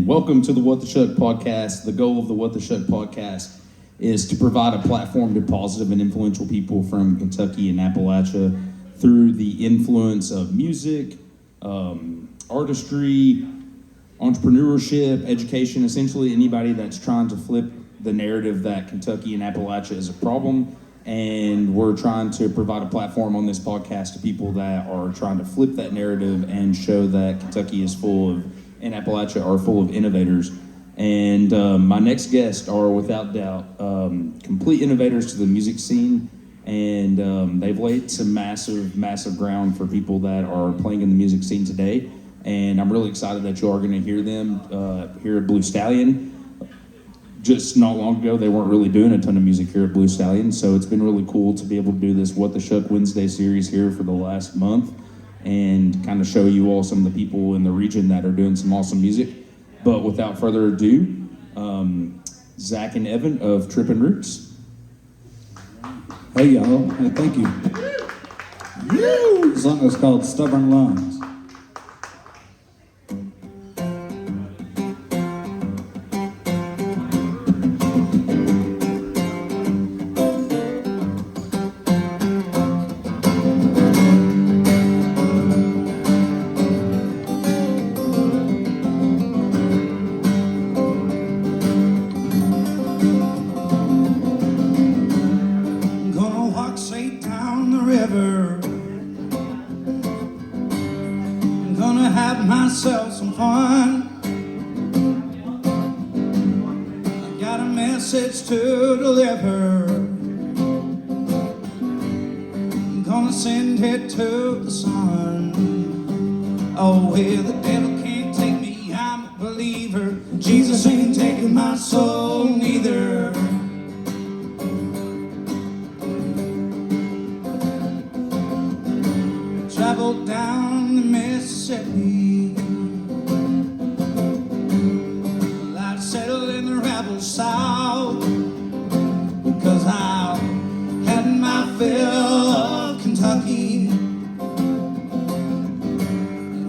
welcome to the What the Shuck podcast. The goal of the What the Shuck podcast is to provide a platform to positive and influential people from Kentucky and Appalachia through the influence of music, artistry, entrepreneurship, education, essentially anybody that's trying to flip the narrative that Kentucky and Appalachia is a problem. And we're trying to provide a platform on this podcast to people that are trying to flip that narrative and show that Kentucky is full of, and Appalachia are full of innovators. And my next guests are, without doubt, complete innovators to the music scene. And they've laid some massive ground for people that are playing in the music scene today. And I'm really excited that you are going to hear them here at Blue Stallion. Just not long ago, they weren't really doing a ton of music here at Blue Stallion, so it's been really cool to be able to do this What the Shuck Wednesday series here for the last month and kind of show you all some of the people in the region that are doing some awesome music. But without further ado, Zach and Evan of Trippin Roots. Hey y'all, hey, thank you. This song is called Stubborn Lungs. To deliver, I'm gonna send it to the sun. Oh, well, the devil can't take me, I'm a believer. Jesus ain't taking my soul neither. Traveled down the Mississippi, I'd settle in the rebel south. Cause I've had my fill of Kentucky,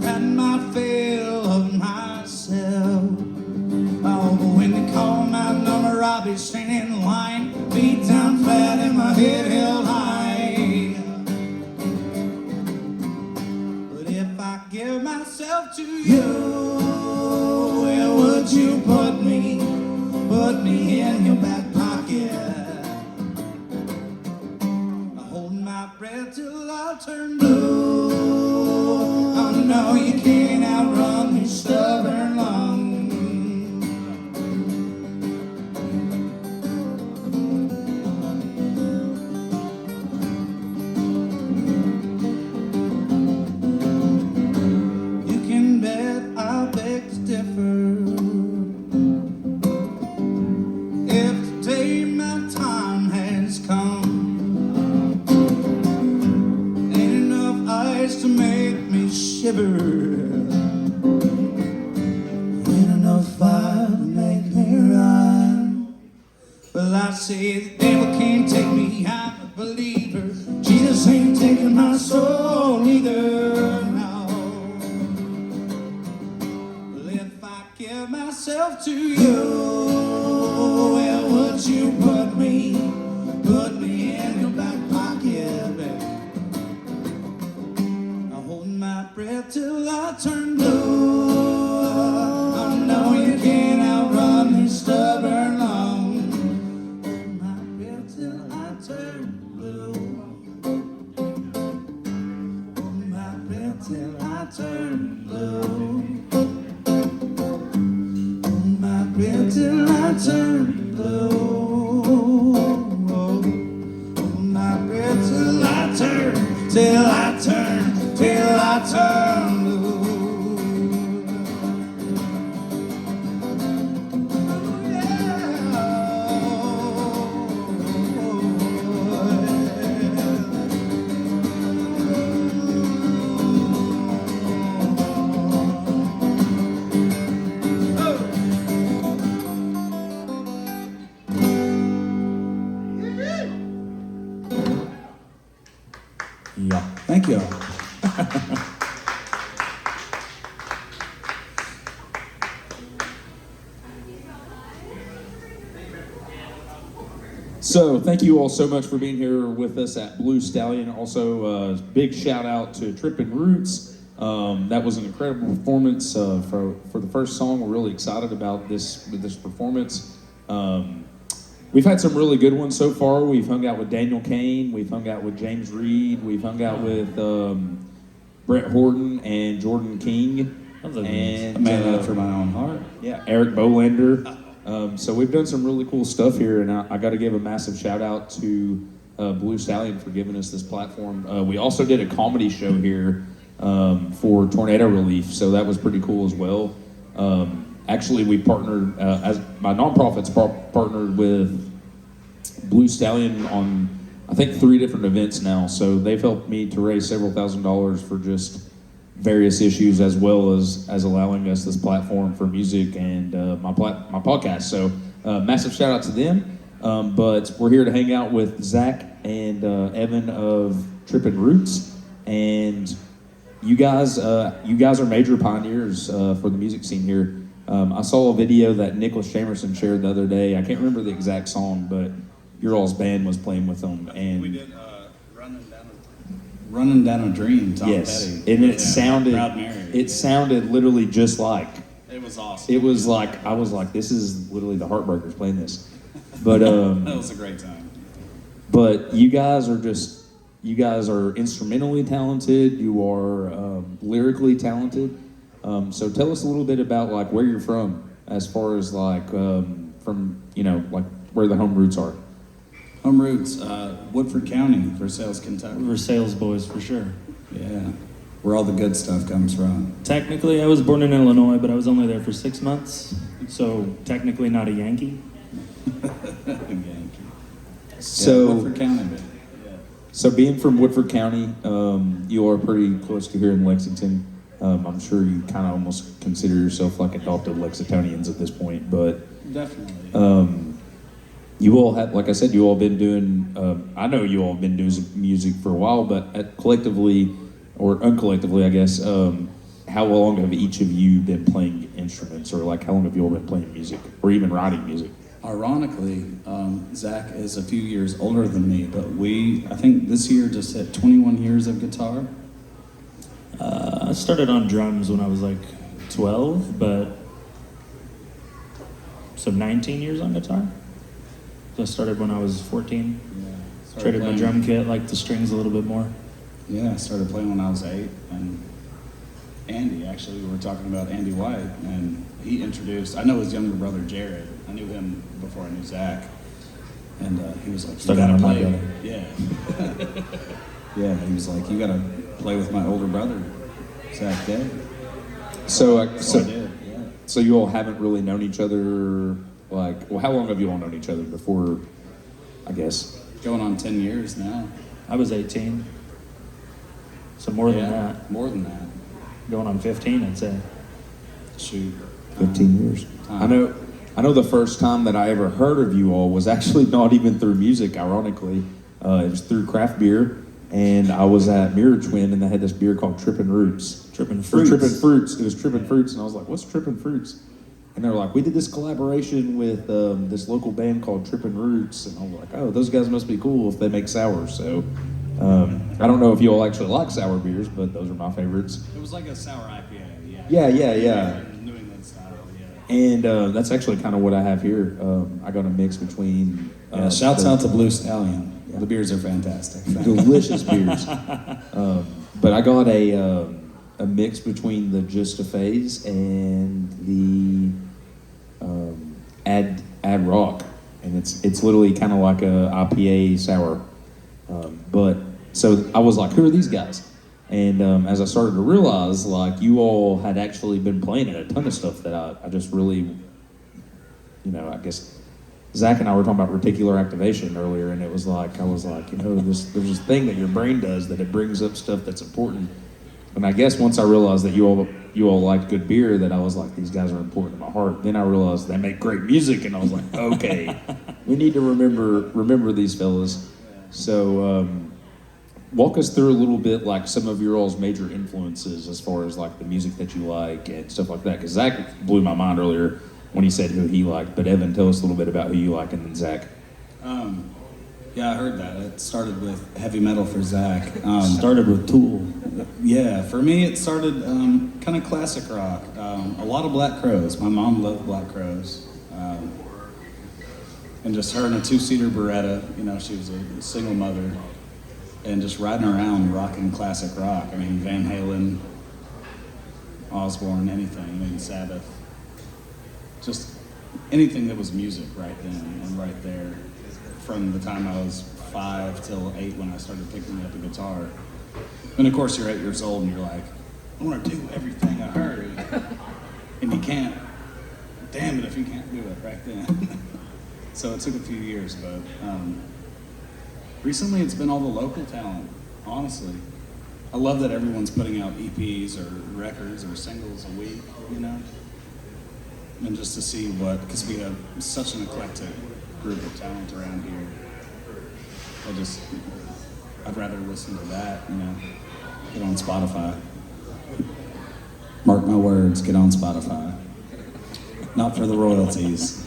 had my fill of myself. Oh, but when they call my number, I'll be standing in line, feet down flat and my head held high. But if I give myself to you, where would you put me? Put me in your back pocket. Till I turn blue. Oh no, you can't outrun these stubborn lungs. You can bet I'll beg to differ. If today my time has come, to make me shiver, ain't enough fire to make me run. Well, I say the devil can't take me, I'm a believer. Jesus ain't taking my soul either, no. Well, if I give myself to you, where would you put me? Put me in your back pocket, baby. Breath till I turn blue. I know you can't outrun these stubborn lungs. Hold my breath till I turn blue. Hold my breath till I turn blue. Hold my breath till I turn blue. Hold my breath till I turn, till I turn. Till I turn blue. So thank you all so much for being here with us at Blue Stallion. Also, big shout out to Trippin Roots. That was an incredible performance for the first song. We're really excited about this performance. We've had some really good ones so far. We've hung out with Daniel Kane. We've hung out with James Reed. We've hung out with Brett Horton and Jordan King. And A man after my own heart. yeah, Eric Bolander. So we've done some really cool stuff here, and I got to give a massive shout out to Blue Stallion for giving us this platform. We also did a comedy show here for tornado relief, so that was pretty cool as well. Actually, we partnered, as my nonprofit's partnered with Blue Stallion on, I think, 3 different events now. So they've helped me to raise several $1,000s for just various issues, as well as allowing us this platform for music and my podcast. So massive shout out to them. But we're here to hang out with Zach and Evan of Trippin Roots, and you guys are major pioneers for the music scene here. I saw a video that Nicholas Jamerson shared the other day. I can't remember the exact song, but your all's band was playing with them, and we did Running Down a Dream, Tom yes, Petty. and it sounded Proud Mary. it sounded literally just like. It was awesome. It was like, I was like, this is literally the Heartbreakers playing this. But That was a great time. but you guys are instrumentally talented. You are lyrically talented. So tell us a little bit about like where you're from, as far as like from like where the home roots are. Home roots, Woodford County, Versailles, Kentucky. Versailles boys for sure. Yeah, where all the good stuff comes from. Technically, I was born in Illinois, but I was only there for 6 months, so technically not a Yankee. Yankee. So Woodford County, man. Yeah. So being from Woodford County, you are pretty close to here in Lexington. I'm sure you kind of almost consider yourself like adopted Lexingtonians at this point, but Definitely. you all have, like I said, you all been doing, I know you all have been doing music for a while, but collectively, or uncollectively, I guess, how long have each of you been playing instruments, or like how long have you all been playing music, or even writing music? Ironically, Zach is a few years older than me, but I think this year just hit 21 years of guitar. I started on drums when I was like 12, but so 19 years on guitar. So I started when I was 14. Yeah, Traded my drum kit, liked the strings a little bit more. Yeah, I started playing when I was 8, and Andy, actually, we were talking about Andy White, and he introduced, I know his younger brother Jared, I knew him before I knew Zach, and he was like, Still you gotta got my play. brother. Yeah. Yeah, he was like, you gotta play with my older brother, Zach Day. So, So I did, yeah. so you all haven't really known each other, like, well, how long have you all known each other before, I guess? Going on 10 years now. I was 18, so more than that. More than that. Going on 15, I'd say. Shoot. 15 years. I know the first time that I ever heard of you all was actually not even through music, ironically. It was through craft beer, and I was at Mirror Twin, and they had this beer called Trippin Roots. Trippin' Or Fruits. Trippin Fruits. It was Trippin Fruits, and I was like, what's Trippin Fruits? And they were like, we did this collaboration with this local band called Trippin Roots, and I was like, oh, those guys must be cool if they make sours. So I don't know if you all actually like sour beers, but those are my favorites. It was like a sour IPA, yeah. Yeah. New England style, yeah. And that's actually kind of what I have here. I got a mix between. Shouts the out to Blue Stallion. The beers are fantastic. delicious beers. But I got a mix between the Just a Phase and the Ad Rock, and it's literally kind of like a IPA sour. But so I was like, who are these guys? And as I started to realize, like, you all had actually been playing at a ton of stuff that I just really, I guess Zach and I were talking about reticular activation earlier, and it was like, I was like, there's this thing that your brain does that it brings up stuff that's important. And I guess once I realized that you all liked good beer, that I was like, these guys are important to my heart. Then I realized they make great music, and I was like, okay, we need to remember these fellas. So walk us through a little bit, like, some of your all's major influences as far as like the music that you like and stuff like that. Because Zach blew my mind earlier when he said who he liked. But Evan, tell us a little bit about who you like, and then Zach. Yeah, I heard that. It started with heavy metal for Zach. Started with Tool. Yeah, for me it started kind of classic rock. A lot of Black Crowes. My mom loved Black Crowes. And just her in a two-seater Beretta, you know, she was a single mother. And just riding around rocking classic rock. I mean, Van Halen, Osbourne, anything. I mean, Sabbath. Just anything that was music right then and right there. From the time I was 5 till 8 when I started picking up a guitar. And of course you're 8 years old and you're like, I want to do everything I heard. And you can't. Damn it if you can't do it right then. So it took a few years, but recently it's been all the local talent, honestly. I love that everyone's putting out EPs or records or singles a week, you know? And just to see because we have such an eclectic group of talent around here. I'd rather listen to that, you know, get on Spotify. Mark my words, get on Spotify. Not for the royalties,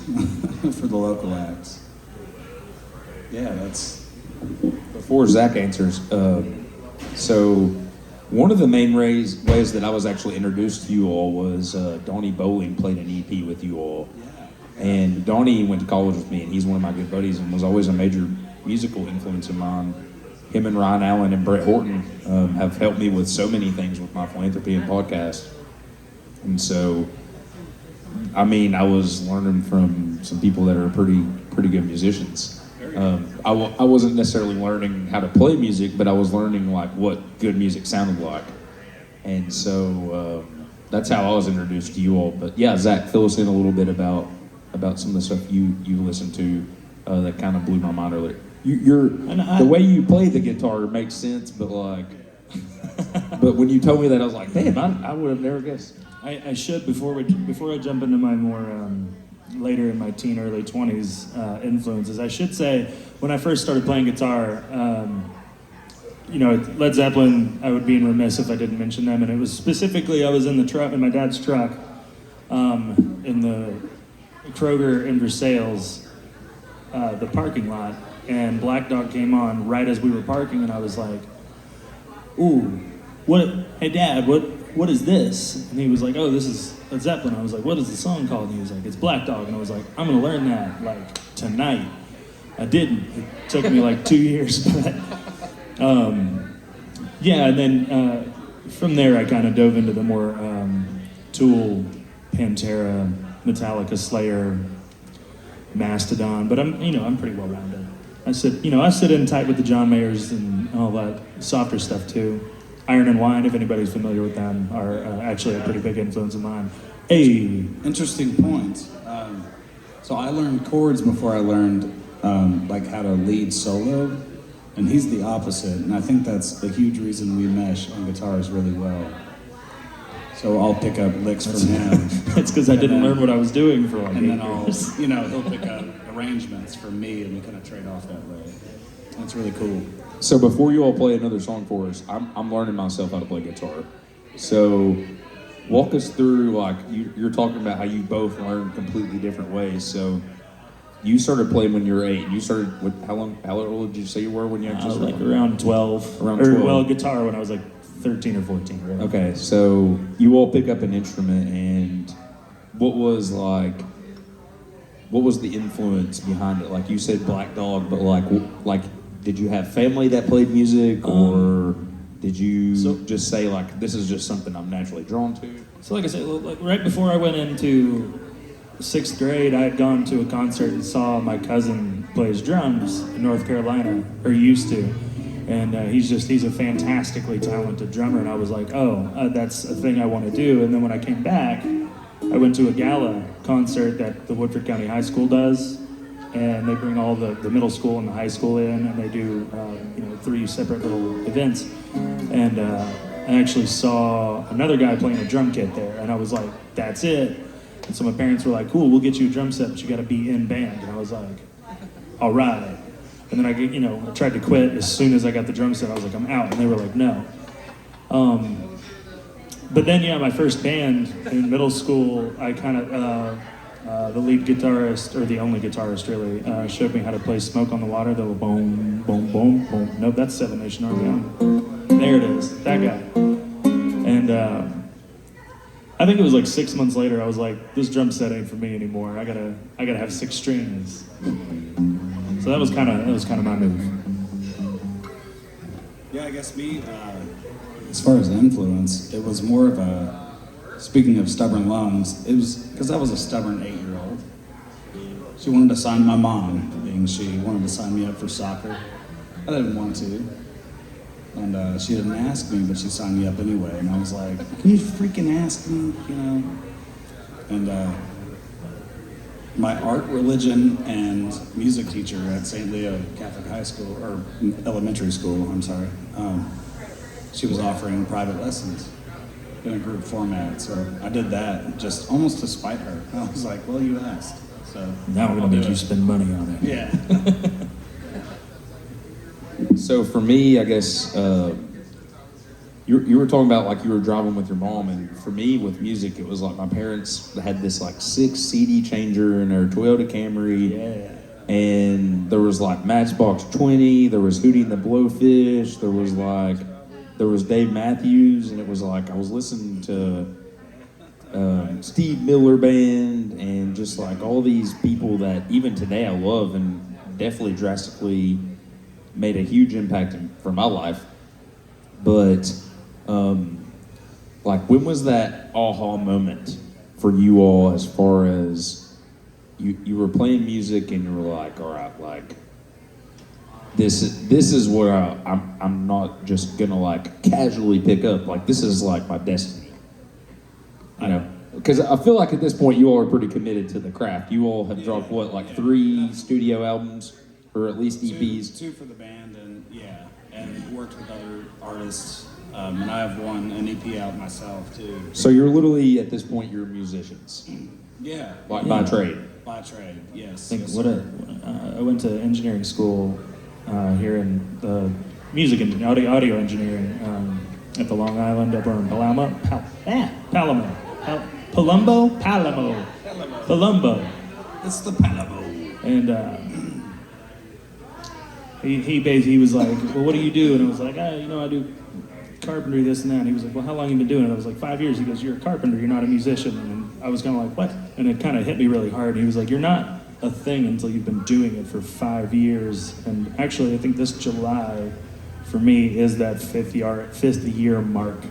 for the local acts. Yeah, that's... Before Zach answers, so one of the main ways that I was actually introduced to you all was Donnie Bowling played an EP with you all. And Donnie went to college with me, and he's one of my good buddies and was always a major musical influence of mine. Him and Ryan Allen and Brett Horton have helped me with so many things with my philanthropy and podcast. And so, I mean, I was learning from some people that are pretty good musicians. I wasn't necessarily learning how to play music, but I was learning like what good music sounded like. And so that's how I was introduced to you all. But yeah, Zach, fill us in a little bit about some of the stuff you listened to that kind of blew my mind earlier. The way you play the guitar makes sense, but like, but when you told me that, I was like, damn, I would have never guessed. I should before I jump into my more later in my early 20s influences. I should say when I first started playing guitar, you know, Led Zeppelin. I would be remiss if I didn't mention them, and it was specifically I was in the truck in my dad's truck in the Kroger in Versailles, the parking lot, and Black Dog came on right as we were parking, and I was like, "Ooh, hey Dad, what is this?" And he was like, "Oh, this is Led Zeppelin." I was like, "What is the song called?" And he was like, "It's Black Dog." And I was like, "I'm gonna learn that like tonight." I didn't. It took me like 2 years, but yeah. And then from there, I kind of dove into the more Tool, Pantera, Metallica, Slayer, Mastodon. But I'm pretty well rounded. I sit in tight with the John Mayers and all that softer stuff too. Iron and Wine, if anybody's familiar with them, are actually a pretty big influence of mine. Hey, interesting point. So I learned chords before I learned like how to lead solo, and he's the opposite. And I think that's a huge reason we mesh on guitars really well. So I'll pick up licks from him. It's because I didn't learn what I was doing for like 8 years. And then he'll pick up arrangements from me, and we kind of trade off that way. That's really cool. So before you all play another song for us, I'm learning myself how to play guitar. So walk us through, like, you're talking about how you both learned completely different ways. So you started playing when you were 8. You started, how old did you say you were when you actually started? Like around 12. Around 12. Well, guitar when I was like 13 or 14, right? Okay, so you all pick up an instrument, and what was the influence behind it? Like you said Black Dog, but like did you have family that played music, or did you just say like this is just something I'm naturally drawn to? So like I said, like right before I went into 6th grade, I had gone to a concert and saw my cousin plays drums in North Carolina, or used to. And he's a fantastically talented drummer, and I was like, that's a thing I want to do. And then when I came back, I went to a gala concert that the Woodford County High School does, and they bring all the middle school and the high school in, and they do 3 separate little events. And I actually saw another guy playing a drum kit there, and I was like, that's it. And so my parents were like, cool, we'll get you a drum set, but you got to be in band. And I was like, all right. And then I tried to quit as soon as I got the drum set. I was like, I'm out. And they were like, no. But then, my first band in middle school, I kind of the lead guitarist, or the only guitarist really, showed me how to play Smoke on the Water, the boom, boom, boom, boom. Nope, that's Seven Nation Army. There it is, that guy. And I think it was like 6 months later, I was like, this drum set ain't for me anymore. I gotta have 6 strings. So that was kind of my move. Yeah, I guess me, as far as influence, it was more of a, speaking of stubborn lungs, it was because I was a stubborn 8-year-old. She wanted to sign my mom, being she wanted to sign me up for soccer. I didn't want to. And she didn't ask me, but she signed me up anyway. And I was like, can you freaking ask me, you know? And my art, religion, and music teacher at St. Leo Catholic High School, or elementary school, I'm sorry, she was offering private lessons in a group format. So I did that just almost to spite her. I was like, well, you asked. So Now we're gonna make you spend money on it. Yeah. So for me, I guess you were talking about like you were driving with your mom, and for me with music, it was like my parents had this like 6 CD changer in their Toyota Camry, and there was like Matchbox 20, there was Hootie and the Blowfish, there was Dave Matthews, and it was like I was listening to Steve Miller Band and just like all these people that even today I love and definitely drastically made a huge impact for my life. But like when was that aha moment for you all, as far as you were playing music and you were like, all right, like this is what I'm not just gonna like casually pick up, like this is like my destiny, you know? Because I feel like at this point you all are pretty committed to the craft. You all have dropped what, like 3 studio albums, or at least EPs? Two for the band, and worked with other artists. And I have an EP out myself too. So you're literally at this point you're musicians, Yeah. like by trade. By trade, yes. I think Yes, I went to engineering school here in the music and audio engineering at the Long Island up in Palumbo. It's the Palamo. And he was like, well, what do you do? And I was like, I do carpentry, this and that. And he was like, well, how long have you been doing it? I was like, 5 years. He goes, you're a carpenter, you're not a musician. And I was kind of like, what? And it kind of hit me really hard. And he was like, you're not a thing until you've been doing it for 5 years. And actually, I think this July, for me, is that fifth year mark.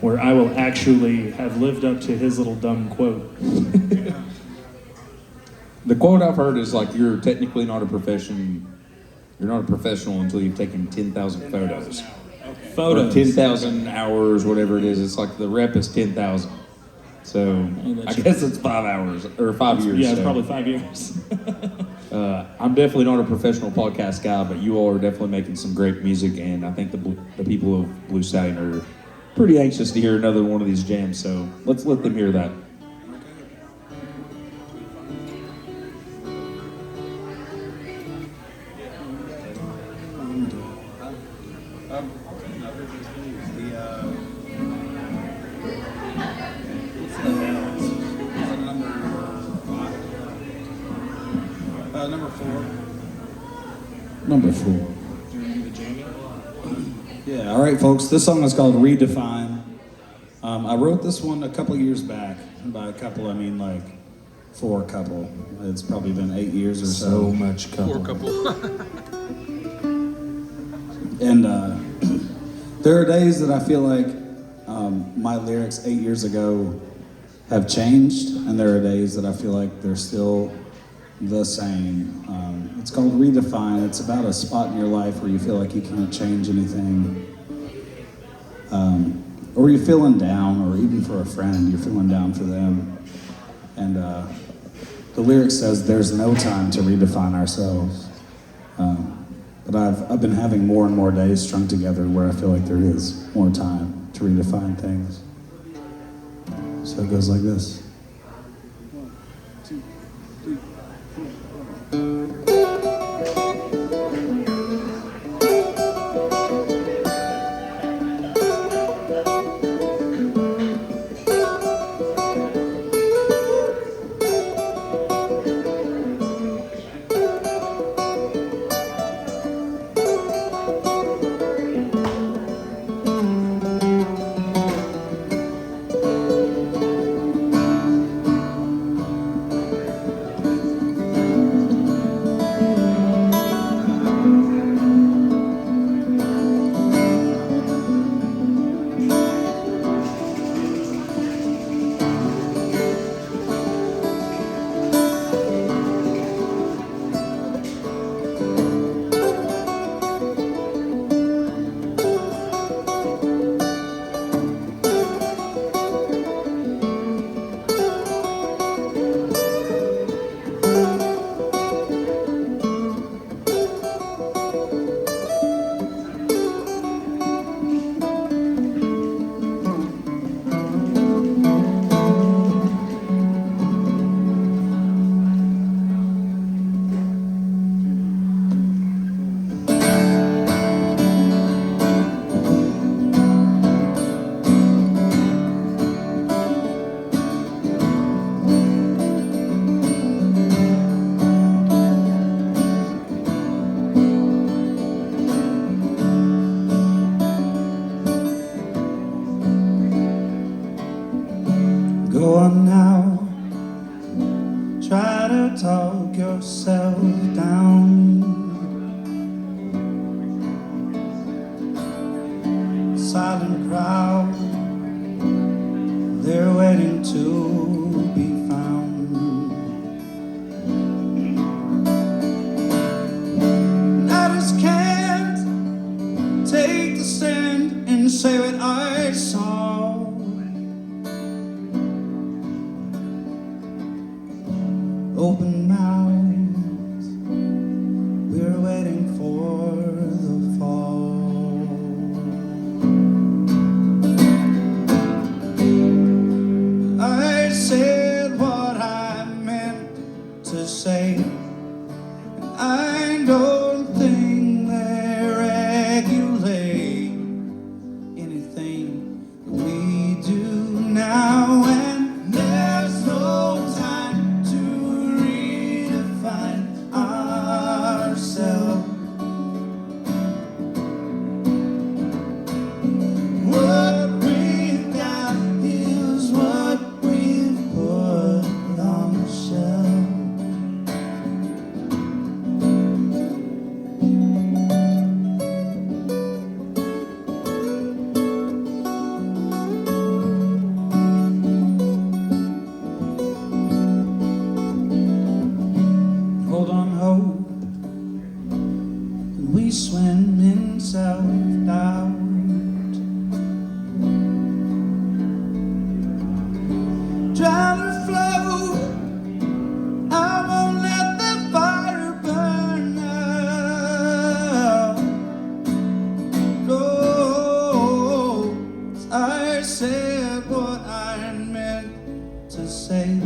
Where I will actually have lived up to his little dumb quote. The quote I've heard is like, you're technically not a profession. You're not a professional until you've taken 10,000 photos. Or 10,000 hours, whatever it is. It's like the rep is 10,000. So I guess it's 5 hours or 5 years. Yeah, it's so. probably 5 years. I'm definitely not a professional podcast guy, but you all are definitely making some great music, and I think the people of Blue Stallion are pretty anxious to hear another one of these jams. So let's let them hear that. Number 4. Yeah, all right, folks. This song is called Redefine. I wrote this one a couple years back. By a couple, I mean like 4 couple. It's probably been 8 years or so. So much couple. 4 couple. And there are days that I feel like my lyrics 8 years ago have changed, and there are days that I feel like they're still the same. It's called Redefine. It's about a spot in your life where you feel like you can't change anything. Or you're feeling down, or even for a friend, you're feeling down for them. And the lyric says, there's no time to redefine ourselves. But I've been having more and more days strung together where I feel like there is more time to redefine things. So it goes like this. Go on now, try to talk yourself down. Silent crowd, they're waiting to be found. And I just can't take the stand and say what I saw. Open mouths, we're waiting for the fall. I said what I meant to say. I don't think they regulate anything we do now, and there's no time to redefine ourselves. What we've got is what we've put on the shelf. Hold on hope, and we swim in self-doubt. Trying to float, I won't let the fire burn out. No, I said what I meant to say.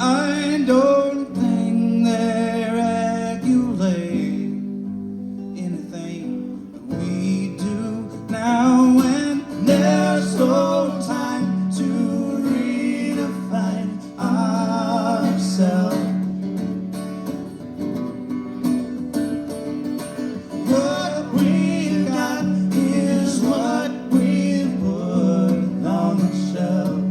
I don't think they regulate anything that we do now, and there's no time to redefine ourselves. What we got is what we put on the shelf.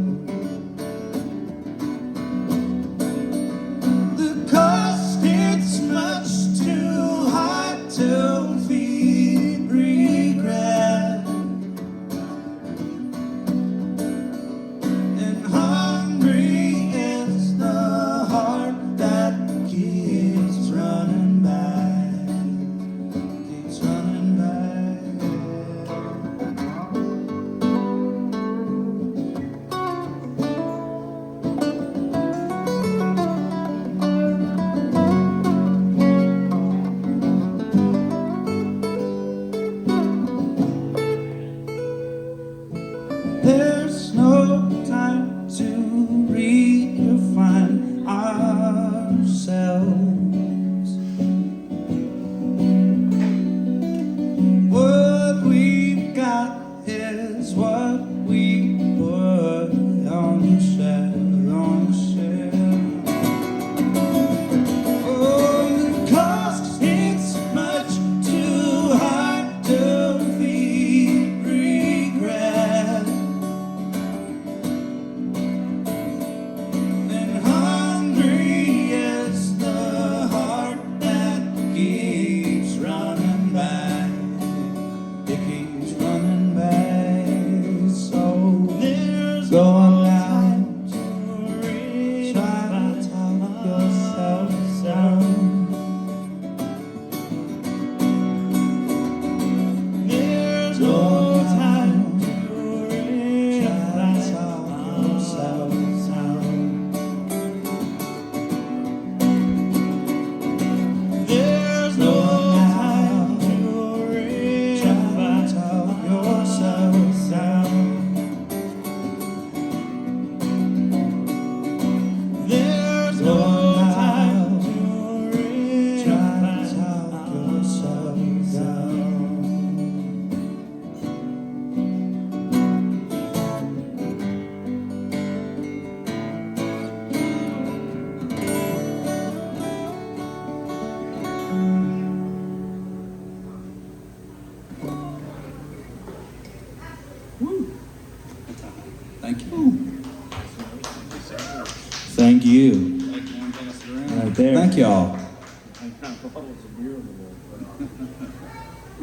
Thank you. Thank you, man. Pass it around. Right there. Thank y'all.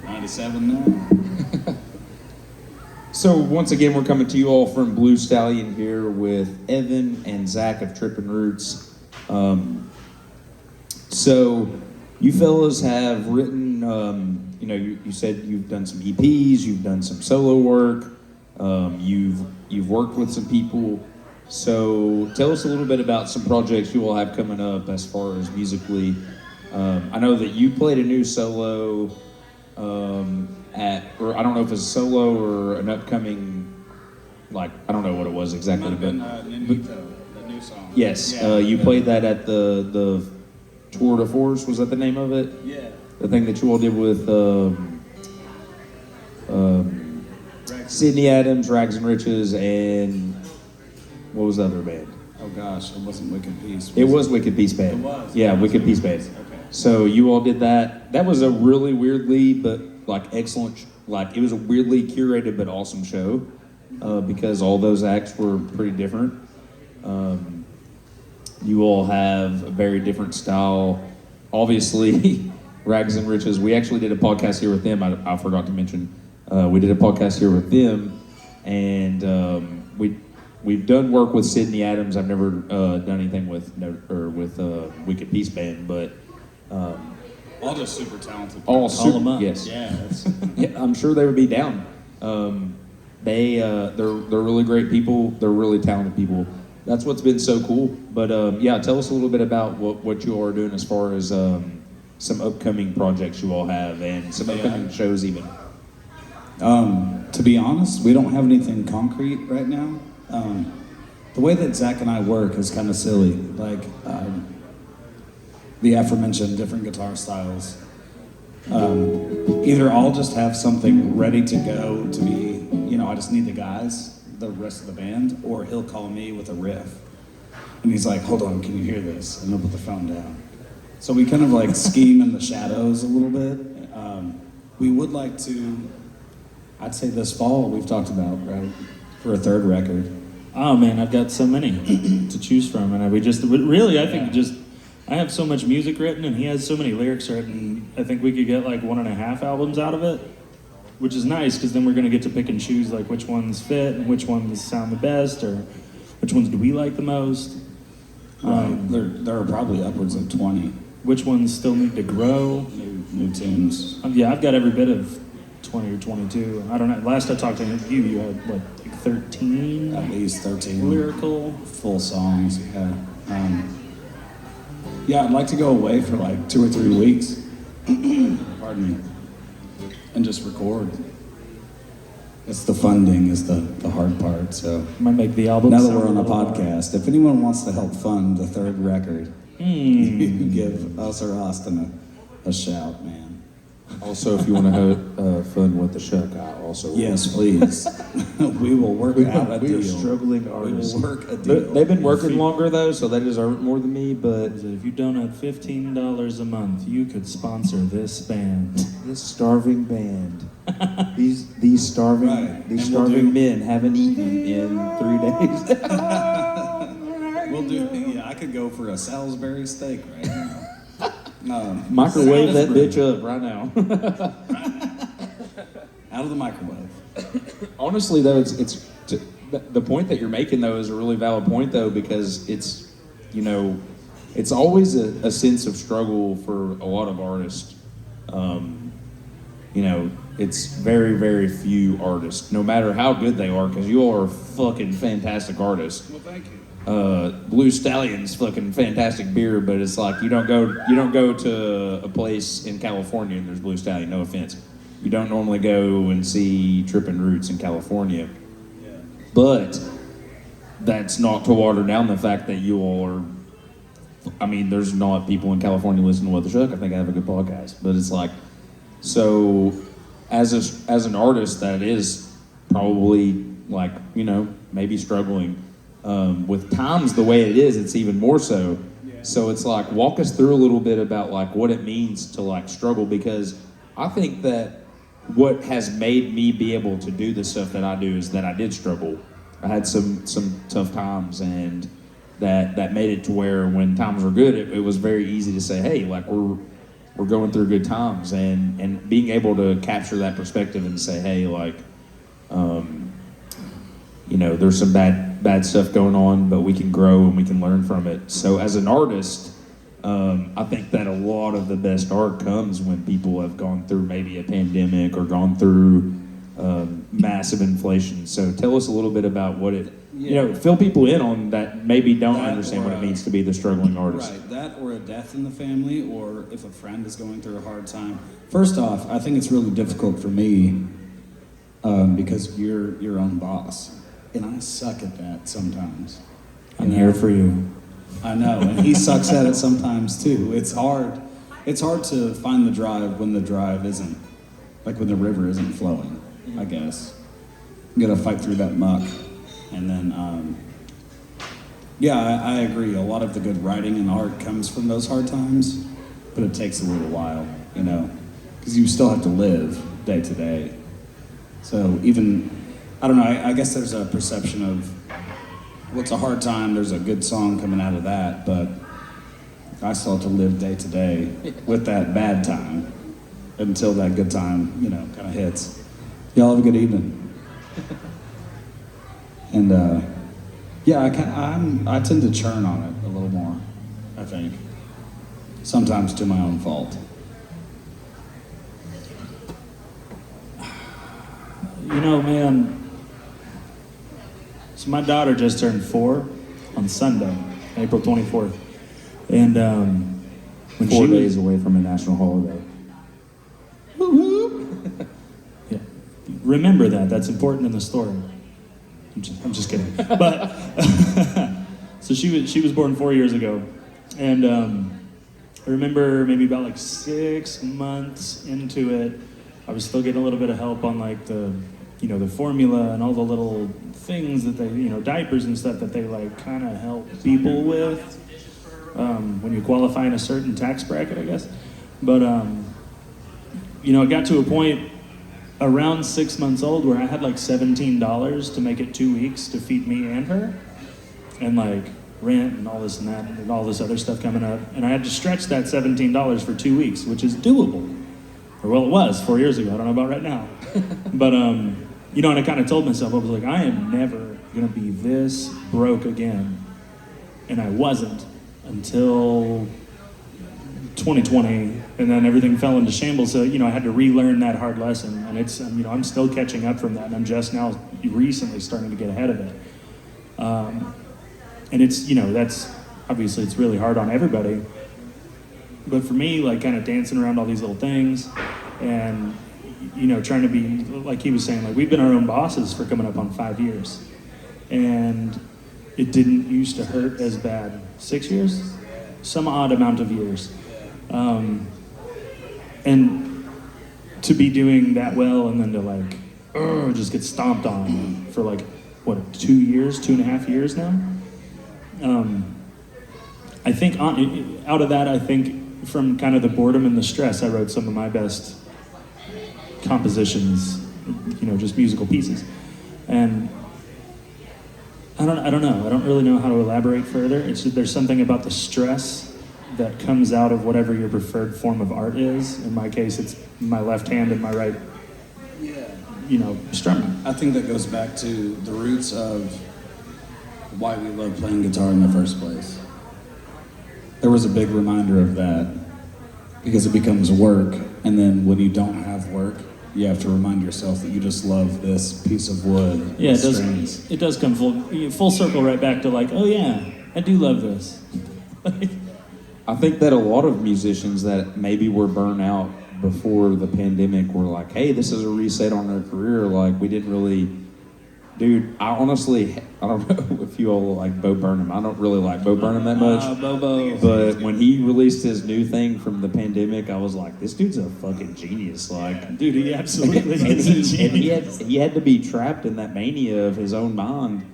97 now. So once again, we're coming to you all from Blue Stallion here with Evan and Zach of Trippin Roots. So you fellas have written, you said you've done some EPs, you've done some solo work, you've worked with some people. So tell us a little bit about some projects you all have coming up as far as musically. I know that you played a new solo or I don't know if it's a solo or an upcoming, I don't know what it was exactly. Might have been Nindito, the new song. Yes, Yeah, you played that at the Tour de Force. Was that the name of it? Yeah. The thing that you all did with Sydney Adams, Rags and Riches, and what was the other band? Oh gosh, it wasn't Wicked Peace. It was Wicked Peace Band. It was? Yeah, Wicked Peace Band. Okay. So you all did that. That was a really weirdly but excellent. It was a weirdly curated but awesome show because all those acts were pretty different. You all have a very different style. Obviously, Rags and Riches. We actually did a podcast here with them. I forgot to mention. We did a podcast here with them, and we've done work with Sydney Adams. I've never done anything with Wicked Peace Band, but All just super talented. all Call them super. up. Yes, Yeah, that's, yeah, I'm sure they would be down. They're really great people. They're really talented people. That's what's been so cool. But yeah, tell us a little bit about what you all are doing as far as some upcoming projects you all have and some upcoming shows even. To be honest, we don't have anything concrete right now. The way that Zach and I work is kind of silly. The aforementioned different guitar styles. Either I'll just have something ready to go to be, I just need the guys, the rest of the band, or he'll call me with a riff. And he's like, hold on, can you hear this? And he'll put the phone down. So we kind of scheme in the shadows a little bit. We would like to, I'd say this fall, we've talked about, right, for a third record. Oh man, I've got so many to choose from, and I have so much music written, and he has so many lyrics written. I think we could get 1.5 albums out of it, which is nice because then we're gonna get to pick and choose which ones fit and which ones sound the best, or which ones do we like the most. There are probably upwards of 20 Which ones still need to grow. new tunes. Yeah, I've got every bit of 20 or 22. I don't know. Last I talked to you had 13 At least 13 lyrical. full songs. Yeah. Yeah, I'd like to go away for 2 or 3 weeks. Pardon me. And just record. It's the funding is the hard part. So Might make the album. now that sound we're on a little podcast, if anyone wants to help fund the third record, you can give us or Austin a shout, man. Also, if you want to fund with the Shuck, I also will. Yes, please. We will work out a We're deal. struggling artists. We will work a deal. They've been working longer though, so they deserve it more than me. But If you donate $15 a month, you could sponsor this band. this starving band, these starving Right. these And we'll starving do- men haven't eaten in 3 days. We'll do. Yeah, I could go for a Salisbury steak right now. Microwave that bitch up right now. Out of the microwave. Honestly, though, the point that you're making though is a really valid point though, because it's always a sense of struggle for a lot of artists. It's very, very few artists, no matter how good they are, because you all are fucking fantastic artists. well, thank you. Blue Stallion's fucking fantastic beer, but it's you don't go to a place in California and there's Blue Stallion. No offense, you don't normally go and see Trippin Roots in California. Yeah. But that's not to water down the fact that you all are. I mean, there's not people in California listening to What the Shuck. I think I have a good podcast, but it's so as an artist that is probably maybe struggling. With times the way it is, it's even more so. Yeah. So it's walk us through a little bit about what it means to struggle, because I think that what has made me be able to do the stuff that I do is that I did struggle. I had some tough times, and that made it to where when times were good, it was very easy to say, hey, like we're going through good times, and being able to capture that perspective and say, hey, like, there's some bad stuff going on, but we can grow and we can learn from it. So as an artist, I think that a lot of the best art comes when people have gone through maybe a pandemic or gone through massive inflation. So tell us a little bit about what it, fill people in on that maybe don't understand what it means to be the struggling artist. Right, that or a death in the family, or if a friend is going through a hard time. First off, I think it's really difficult for me because you're your own boss, and I suck at that sometimes. I'm here for you. I know, and he sucks at it sometimes too. It's hard. It's hard to find the drive when the drive isn't, like when the river isn't flowing, I guess. You gotta fight through that muck. And then, I agree. A lot of the good writing and art comes from those hard times, but it takes a little while, because you still have to live day to day. So even, I don't know, I guess there's a perception of what's a hard time, there's a good song coming out of that, but I still have to live day to day with that bad time until that good time, kind of hits. Y'all have a good evening. And I tend to churn on it a little more, I think. Sometimes to my own fault. Man, so my daughter just turned 4 on Sunday, April 24th. And when 4 days away from a national holiday. Yeah. Remember that. That's important in the story. I'm just kidding. But so she was born 4 years ago, and I remember maybe about like 6 months into it, I was still getting a little bit of help on like the formula and all the little things that they, diapers and stuff that they like kind of help people with when you qualify in a certain tax bracket, I guess. But it got to a point around 6 months old where I had like $17 to make it 2 weeks to feed me and her, and like rent and all this and that and all this other stuff coming up, and I had to stretch that $17 for 2 weeks, which is doable. Or well, it was 4 years ago. I don't know about right now. But and I kind of told myself, I was like, I am never gonna be this broke again, and I wasn't until 2020, and then everything fell into shambles. So I had to relearn that hard lesson, and it's I'm still catching up from that, and I'm just now recently starting to get ahead of it. And it's that's obviously it's really hard on everybody, but for me, like kind of dancing around all these little things, and trying to be like he was saying, like we've been our own bosses for coming up on 5 years, and it didn't used to hurt as bad. 6 years, some odd amount of years. And to be doing that well and then to like just get stomped on for like 2 years, 2.5 years now. I think out of that, I think from kind of the boredom and the stress, I wrote some of my best compositions, just musical pieces. And I don't know. I don't really know how to elaborate further. It's just, there's something about the stress that comes out of whatever your preferred form of art is. In my case, it's my left hand and my right, strumming. I think that goes back to the roots of why we love playing guitar in the first place. There was a big reminder of that, because it becomes work, and then when you don't have work, you have to remind yourself that you just love this piece of wood. Yeah, it does come full circle right back to like, oh yeah, I do love this. I think that a lot of musicians that maybe were burnt out before the pandemic were like, hey, this is a reset on their career. Like, we didn't really... Dude, I honestly, I don't know if you all like Bo Burnham. I don't really like Bo Burnham that much. Bobo. But when he released his new thing from the pandemic, I was like, this dude's a fucking genius. Like, dude, he absolutely is a genius. he had to be trapped in that mania of his own mind.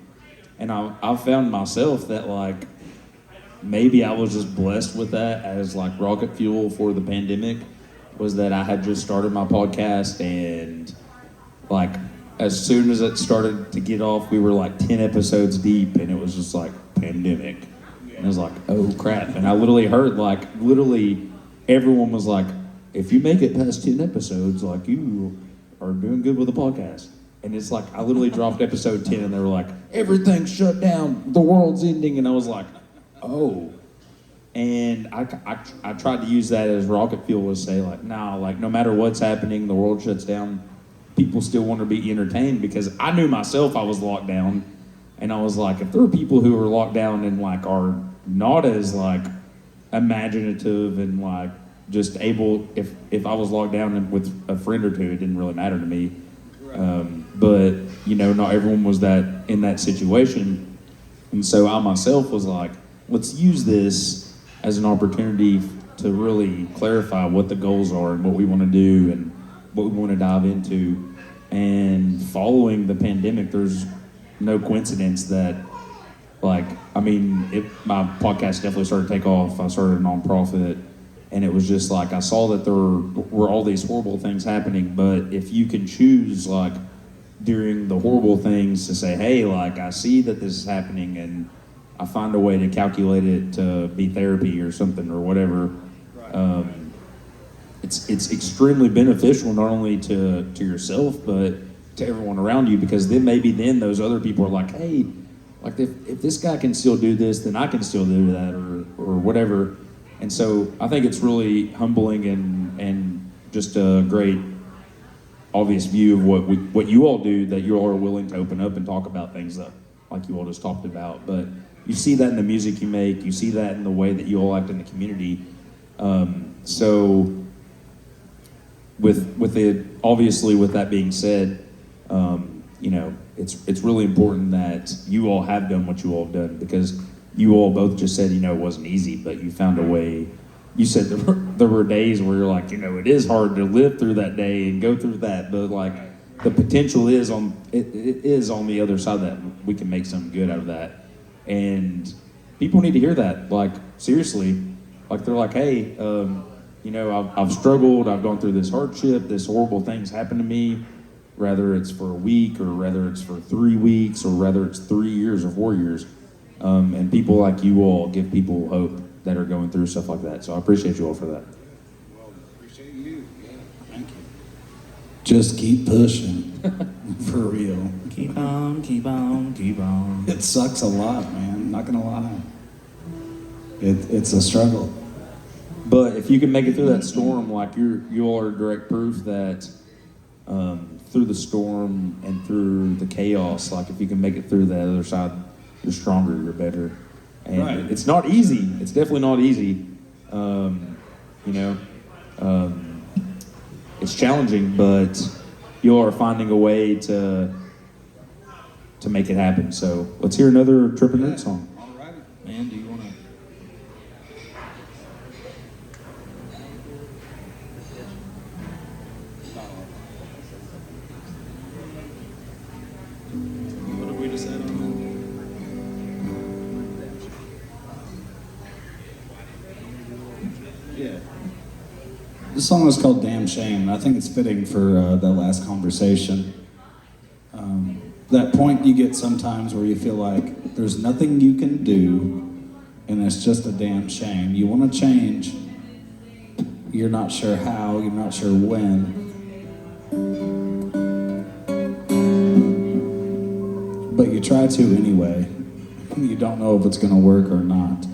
And I found myself that like, maybe I was just blessed with that as like rocket fuel for the pandemic, was that I had just started my podcast, and like as soon as it started to get off, we were like 10 episodes deep, and it was just like pandemic. And I was like, oh crap. And I literally heard everyone was like, if you make it past 10 episodes, like you are doing good with the podcast. And it's like, I literally dropped episode 10 and they were like, everything's shut down, the world's ending. And I was like, oh. And I tried to use that as rocket fuel to say like, nah, like no matter what's happening, the world shuts down, people still want to be entertained, because I knew myself I was locked down. And I was like, if there are people who are locked down and like are not as like imaginative and like just able, if I was locked down with a friend or two, it didn't really matter to me. But you know, not everyone was in that situation. And so I myself was like, let's use this as an opportunity to really clarify what the goals are and what we want to do and what we want to dive into. And following the pandemic, there's no coincidence that, like, I mean, my podcast definitely started to take off. I started a nonprofit, and it was just like I saw that there were all these horrible things happening. But if you can choose, like, during the horrible things to say, hey, like, I see that this is happening, and I find a way to calculate it to be therapy or something or whatever. It's extremely beneficial, not only to yourself, but to everyone around you, because then maybe those other people are like, hey, like if this guy can still do this, then I can still do that, or whatever. And so I think it's really humbling and just a great obvious view of what you all do, that you all are willing to open up and talk about things that like you all just talked about. But you see that in the music you make, you see that in the way that you all act in the community. So with that being said, you know, it's really important that you all have done what you all have done, because you all both just said, you know, it wasn't easy, but you found a way. You said there were days where you're like, you know, it is hard to live through that day and go through that, but like the potential is on the other side of that. We can make something good out of that, and people need to hear that. Like, seriously, like they're like, hey, you know, I've struggled, I've gone through this hardship, this horrible thing's happened to me, whether it's for a week or whether it's for 3 weeks or whether it's 3 years or 4 years. And people like you all give people hope that are going through stuff like that. So I appreciate you all for that. Well, appreciate you. Yeah, thank you. Just keep pushing. For real. Keep on, keep on, keep on. It sucks a lot, man. Not gonna lie. It's a struggle. But if you can make it through that storm, like you all are direct proof that through the storm and through the chaos, like if you can make it through the other side, you're stronger, you're better. And right. It's not easy. It's definitely not easy. You know, it's challenging, but you all are finding a way to make it happen. So let's hear another Trippin Roots song. All right. Man, do you want to? What have we decided on? Yeah. This song is called Damn Shame, and I think it's fitting for that last conversation. That point you get sometimes where you feel like there's nothing you can do, and it's just a damn shame. You want to change, you're not sure how, you're not sure when. But you try to anyway. You don't know if it's going to work or not.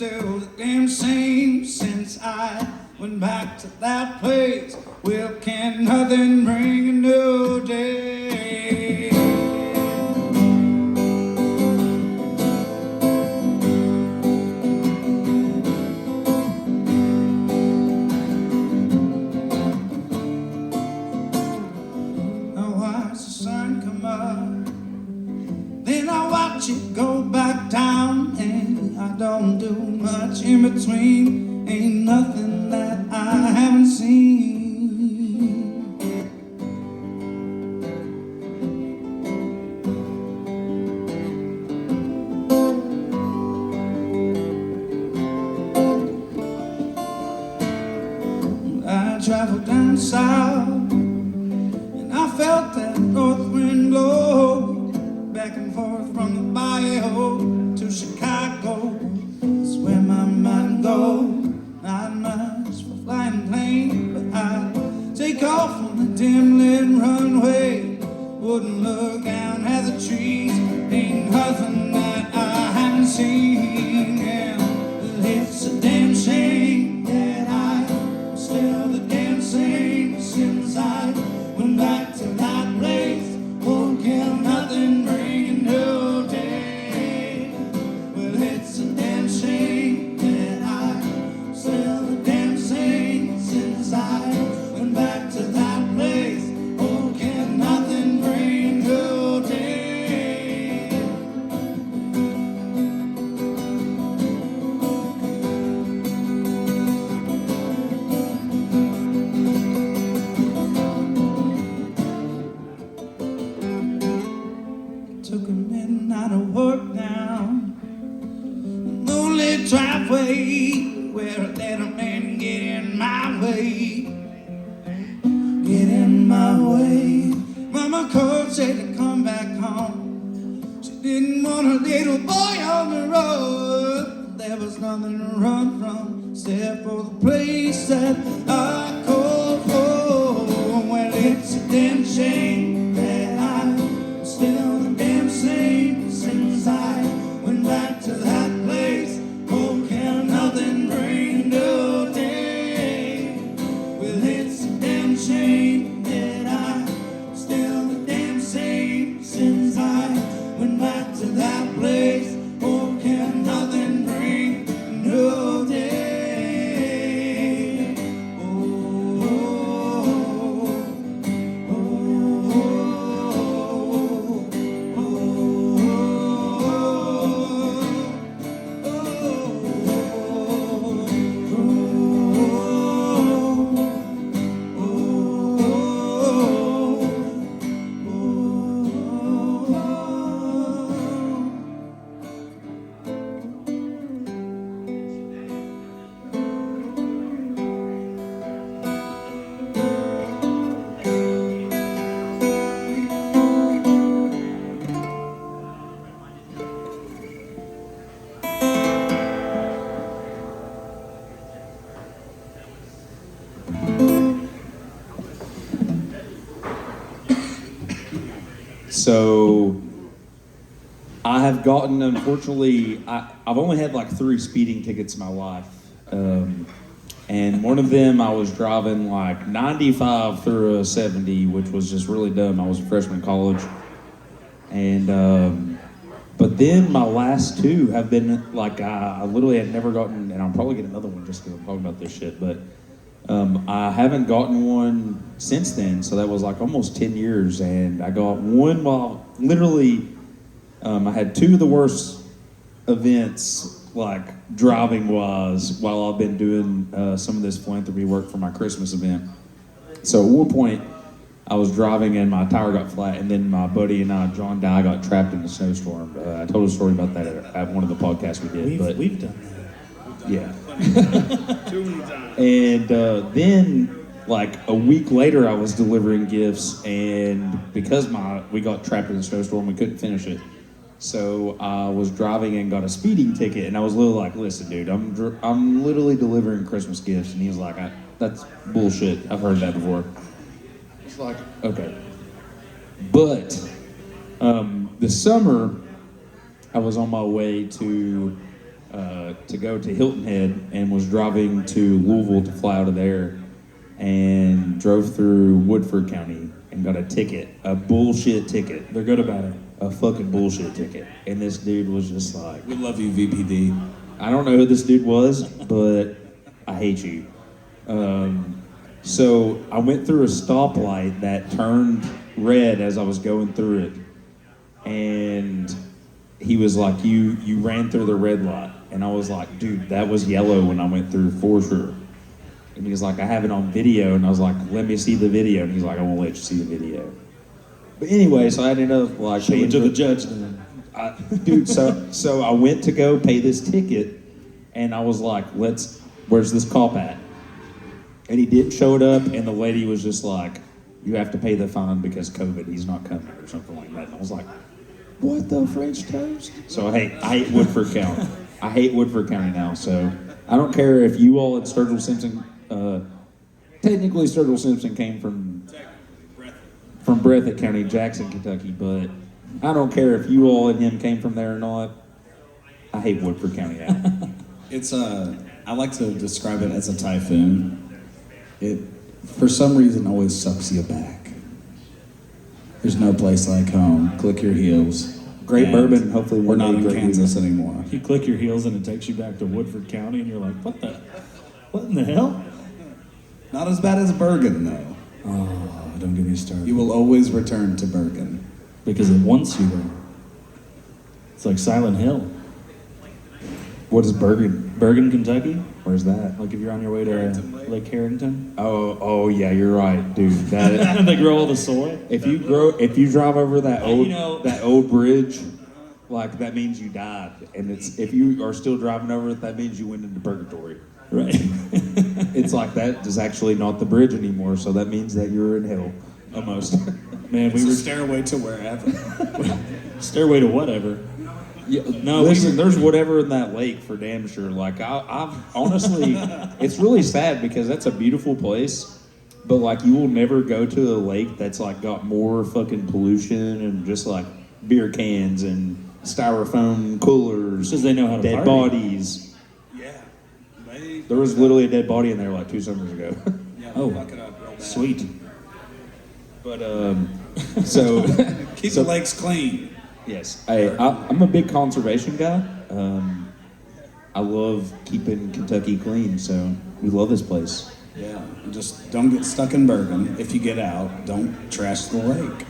still the damn same since I went back to that place. Well, can nothing bring a new day? I watch the sun come up, then I watch it go back down, and I don't do much in between. Ain't nothing that I haven't seen. I traveled down south, and I felt that north wind blow back and forth from the bayou to Chicago. That's where my mind goes. Not much for flying plane, but I take off on a dim lit runway. Wouldn't look down at the trees. Ain't nothing that I haven't seen. Yeah, well, it's a damn shame that I'm still the damn same since I went back to that place. Oh, can nothing bring a new day? Well, it's a damn shame that I'm still the damn same since I went back to that place. Oh, can nothing bring a new day? Took a midnight of work now, lonely driveway where I let a man get in my way. Get in my way. Mama called, said to come back home. She didn't want a little boy on the road. There was nothing to run from except for the place that I call home. Well, it's a damn shame that I'm still the damn same since I went back to that place. Oh, can nothing bring a new day? Well, it's a damn shame that I'm still the damn same since I went back to that place. Oh, can nothing bring a new day? Oh, oh, oh, So I have gotten, unfortunately, I've only had like 3 speeding tickets in my life. And one of them I was driving like 95 through a 70, which was just really dumb. I was a freshman in college. And, but then my last 2 have been like, I literally had never gotten, and I'll probably get another one just because I'm talking about this shit, but I haven't gotten one since then, so that was like almost 10 years, and I got one while literally I had 2 of the worst events, like driving wise, while I've been doing some of this philanthropy work for my Christmas event. So at one point I was driving and my tire got flat, and then my buddy and I, John Dye, got trapped in a snowstorm. I told a story about that at one of the podcasts we did. We've done that. Yeah. Too many times. And then, like a week later, I was delivering gifts, and because we got trapped in a snowstorm, we couldn't finish it. So I was driving and got a speeding ticket, and I was literally like, "Listen, dude, I'm literally delivering Christmas gifts," and he was like, "That's bullshit. I've heard that before." It's like, okay, but this summer I was on my way to to go to Hilton Head and was driving to Louisville to fly out of there and drove through Woodford County and got a ticket, a bullshit ticket. They're good about it. A fucking bullshit ticket. And this dude was just like, We love you, VPD. I don't know who this dude was, but I hate you. So I went through a stoplight that turned red as I was going through it. And he was like, you ran through the red light. And I was like, dude, that was yellow when I went through for sure. And he was like, I have it on video. And I was like, let me see the video. And he's like, I won't let you see the video. But anyway, so I ended up like Show it paying to for- the judge then. Dude, so I went to go pay this ticket, and I was like, where's this cop at? And he didn't show it up, and the lady was just like, you have to pay the fine because COVID, he's not coming, or something like that. And I was like, what the French toast? So I hate Woodford County. I hate Woodford County now, so I don't care if you all at Sturgill Simpson, technically Sturgill Simpson came from Breathitt County, Jackson, Kentucky, but I don't care if you all and him came from there or not. I hate Woodford County now. It's I like to describe it as a typhoon. It, for some reason, always sucks you back. There's no place like home. Click your heels. Great And bourbon, hopefully we're one not day in great Kansas anymore. You click your heels and it takes you back to Woodford County, and you're like, what in the hell? Not as bad as Bergen, though. Oh, don't get me started. You will always return to Bergen. Because it wants you there. It's like Silent Hill. What is Bergen? Bergen, Kentucky? Where's that? Like if you're on your way to Lake Harrington. Oh yeah, you're right, dude. That They grow all the soy. if you drive over that You old know- that old bridge, like that means you died. And it's if you are still driving over it, that means you went into purgatory. Right. It's like that is actually not the bridge anymore, so that means that you're in hell almost. Man, It's we a were stairway to wherever. stairway to whatever. Yeah, No, listen, there's whatever in that lake for damn sure. Like, I've honestly, it's really sad because that's a beautiful place, but like, you will never go to a lake that's like got more fucking pollution and just like beer cans and styrofoam coolers, Because they know how to dead party. bodies. Yeah. There was literally a dead body in there like 2 summers ago. Oh, fuck it up real bad. sweet. But so Keep so- the lakes clean. yes, I'm a big conservation guy. I love keeping Kentucky clean, so we love this place. Yeah. Just don't get stuck in Bergen. If you get out, don't trash the lake.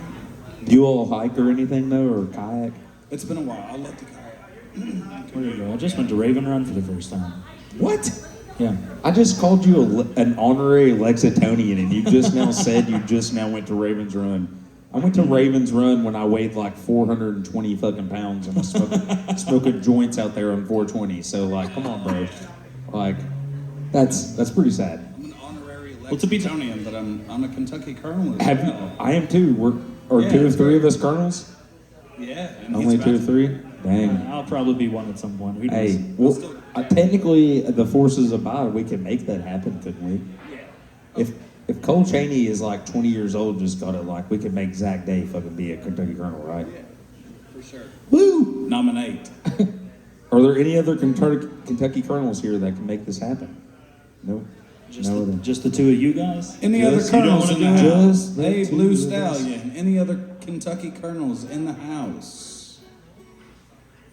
Do you all hike or anything though, or kayak? It's been a while. I love the kayak. Where you go? I just went to Raven Run for the first time. What? Yeah. I just called you an honorary Lexingtonian, and you just now said you just now went to Ravens Run. I went to Ravens Run when I weighed like 420 fucking pounds and was smoking joints out there on 420. So like, come on, bro. Like, that's pretty sad. I'm an honorary Well, to be- Lexingtonian, but I'm a Kentucky colonel as Have you? well. I am too. Are Yeah, 2 or it's 3 of great. us colonels? Yeah. And Only he's 2 or about- 3? Dang. I'll probably be one at some point. Who knows? Hey, well, technically, the forces abide. We can make that happen, couldn't we? Yeah. If Cole Chaney is like 20 years old, just got it, like we can make Zach Day fucking be a Kentucky Colonel, right? Yeah. For sure. Woo! Nominate. Are there any other Kentucky Colonels here that can make this happen? Nope. Just the two of you guys? Any other Just- you don't colonels wanna in the do it? house? Just the Hey, two Blue of us. Stallion. Any other Kentucky colonels in the house?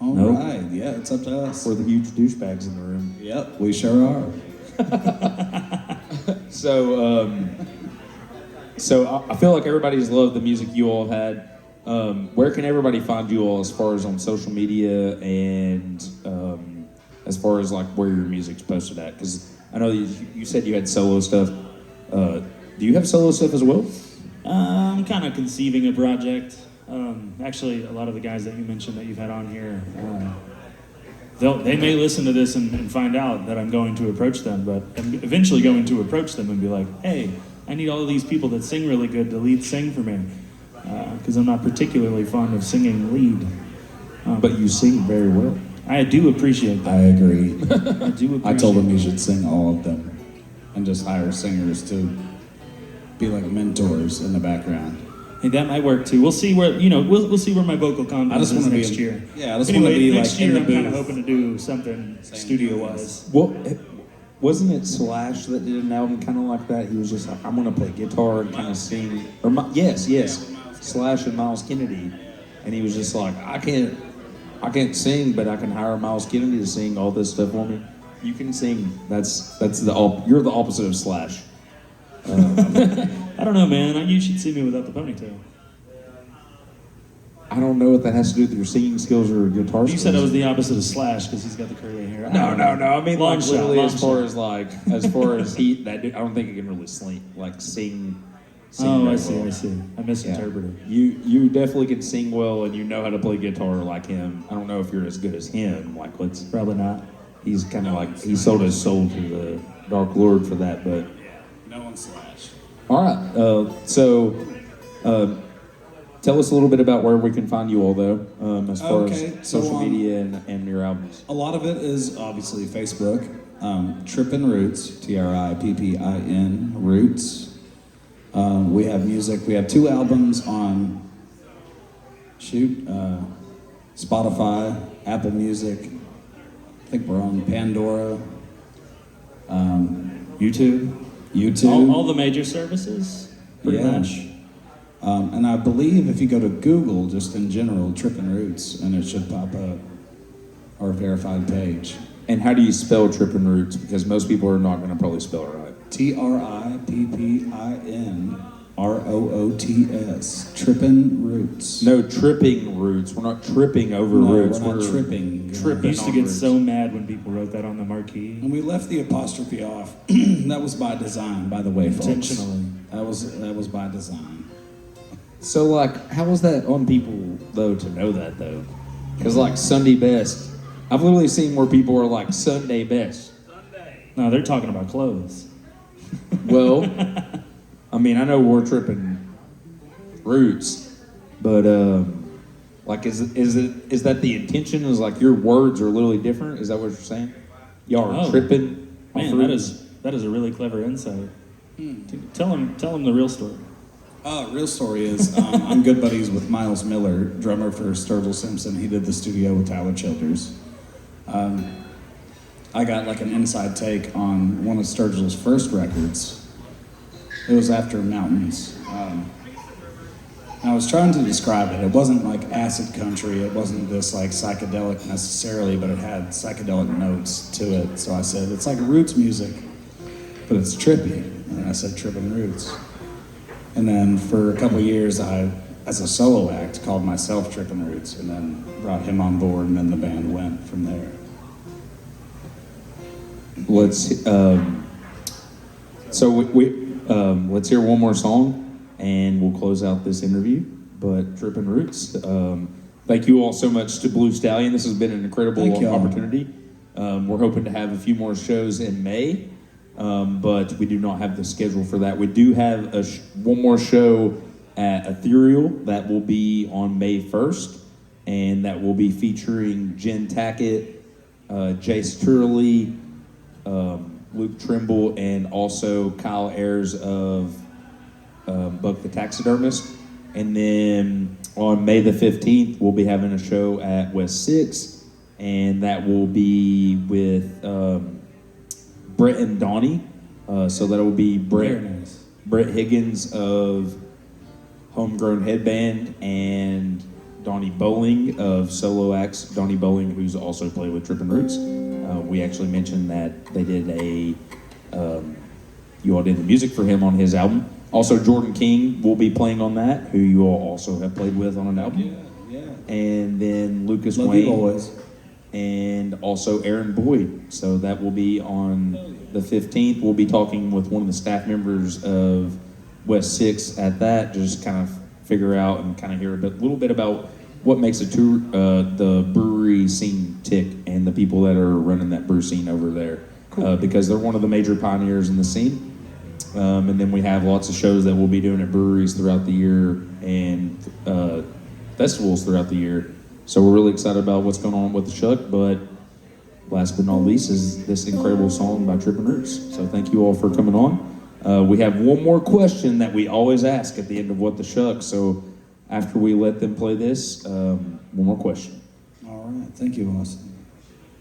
All Nope. right. Yeah, it's up to us. We're the huge douchebags in the room. Yep, we sure are. So I feel like everybody's loved the music you all had. Where can everybody find you all as far as on social media and as far as like where your music's posted at? Because I know you said you had solo stuff. Do you have solo stuff as well? I'm kind of conceiving a project. Actually, a lot of the guys that you mentioned that you've had on here, they may listen to this and find out that I'm going to approach them, but I'm eventually going to approach them and be like, hey, I need all of these people that sing really good to lead sing for me. Because I'm not particularly fond of singing lead. But you sing very well. I do appreciate I that. agree. I do appreciate I told him he should sing all of them and just hire singers to be like mentors in the background. Hey, that might work too. We'll see where we'll see where my vocal confidence is next year. Yeah, I just want to Anyway, be next like year in the I'm kind of booth. hoping to do something studio wise. Well, wasn't it Slash that did an album kind of like that? He was just like, I'm gonna play guitar and kind of sing. Or yes, Slash and Miles Kennedy, and he was just like, I can't sing, but I can hire Miles Kennedy to sing all this stuff for me. You can sing. You're the opposite of Slash. I don't know, man. You should see me without the ponytail. I don't know what that has to do with your singing skills or guitar skills. You said I was the opposite of Slash because he's got the curly hair. No. I mean, Long like shot, literally, long as far shot. as he that dude, I don't think he can really sing. Oh, very I see. well. I see. I misinterpreted. You definitely can sing well, and you know how to play guitar like him. I don't know if you're as good as him. Probably not. He's kind of like he sold his soul to the Dark Lord for that, but. No one's Slash. All right. Tell us a little bit about where we can find you all, though, as far as social media and your albums. A lot of it is obviously Facebook. Trippin Roots, Trippin Roots. We have music. We have 2 albums on Spotify, Apple Music. I think we're on Pandora. YouTube. All the major services, pretty much. And I believe if you go to Google, just in general, Trippin Roots, and it should pop up our verified page. And how do you spell Trippin Roots? Because most people are not going to probably spell it right. TRIPPINROOTS. Trippin Roots. No, tripping roots. We're not tripping over roots. We're not tripping. Tripping. I used to get so mad when people wrote that on the marquee. And we left the apostrophe off. That was by design, by the way, folks. Intentionally. That was by design. So, how was that on people, though, to know that, though? Because, Sunday best, I've literally seen where people are like, Sunday best. No, they're talking about clothes. Well, I mean, I know we're tripping roots, but, is that the intention? Is, your words are literally different? Is that what you're saying? Y'all are tripping? Man, that is a really clever insight. Tell him the real story. Real story is I'm good buddies with Miles Miller, drummer for Sturgill Simpson. He did the studio with Tyler Childers. I got an inside take on one of Sturgill's first records. It was After Mountains. I was trying to describe it. It wasn't acid country. It wasn't this psychedelic necessarily, but it had psychedelic notes to it. So I said, it's like roots music, but it's trippy. And I said, Trippin Roots. And then for a couple years, I, as a solo act, called myself Trippin Roots, and then brought him on board, and then the band went from there. Let's let's hear one more song, and we'll close out this interview. But Trippin Roots, thank you all so much to Blue Stallion. This has been an incredible opportunity. We're hoping to have a few more shows in May. But we do not have the schedule for that. We do have one more show at Ethereal that will be on May 1st, and that will be featuring Jen Tackett, Jace Turley, Luke Trimble, and also Kyle Ayers of Buck the Taxidermist. And then on May the 15th, we'll be having a show at West 6, and that will be with Brett and Donnie. So that will be Brett Higgins of Homegrown Headband and Donnie Bowling of Solo Acts. Donnie Bowling, who's also played with Trippin Roots. We actually mentioned that they did you all did the music for him on his album. Also, Jordan King will be playing on that, who you all also have played with on an album. Yeah. And then Lucas Love Wayne. you boys. And also Aaron Boyd. So that will be on the 15th. We'll be talking with one of the staff members of West 6 at that, just kind of figure out and kind of hear a little bit about what makes the brewery scene tick and the people that are running that brew scene over there. Cool. Because they're one of the major pioneers in the scene. And then we have lots of shows that we'll be doing at breweries throughout the year and festivals throughout the year. So we're really excited about what's going on with the Shuck, but last but not least is this incredible song by Trippin Roots. So thank you all for coming on, We have one more question that we always ask at the end of What the Shuck. So after we let them play this, one more question. All right, thank you, Austin.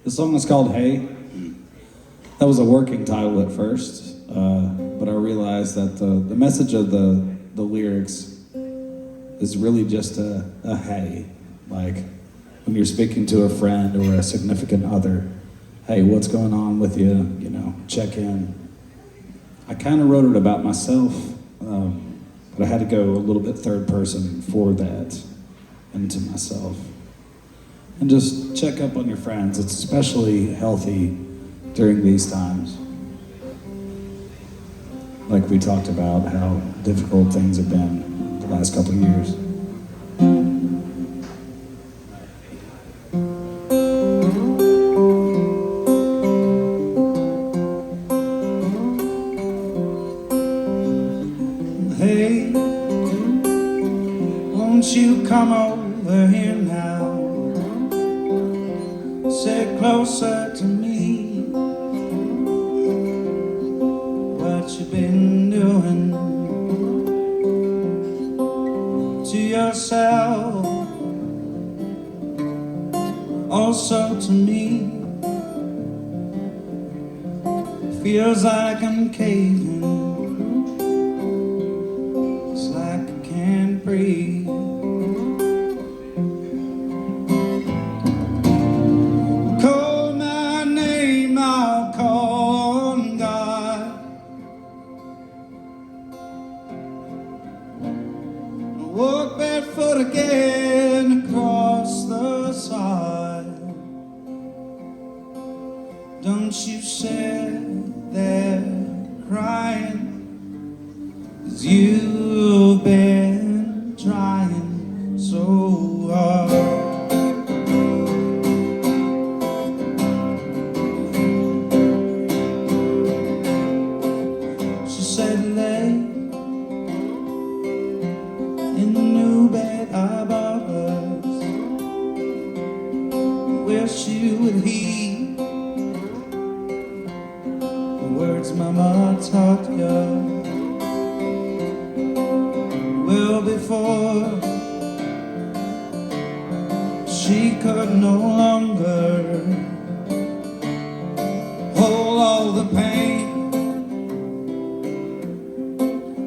The song is called Hey. That was a working title at first, but I realized that the message of the lyrics is really just a hey. Like when you're speaking to a friend or a significant other, hey, what's going on with you? You know, check in. I kind of wrote it about myself, but I had to go a little bit third person for that, into myself. And just check up on your friends. It's especially healthy during these times. Like we talked about how difficult things have been the last couple of years. Hey, won't you come over here now? Sit closer to me. What you been doing to yourself, also to me. Feels like I'm caving. It's like I can't breathe. Call my name, I'll call on God. Walk barefoot again across the side. Don't you sit there crying, 'cause you've been trying so hard. She said lay in the new bed I bought us. Wish you would heed the words Mama taught you. Well, before she could no longer hold all the pain.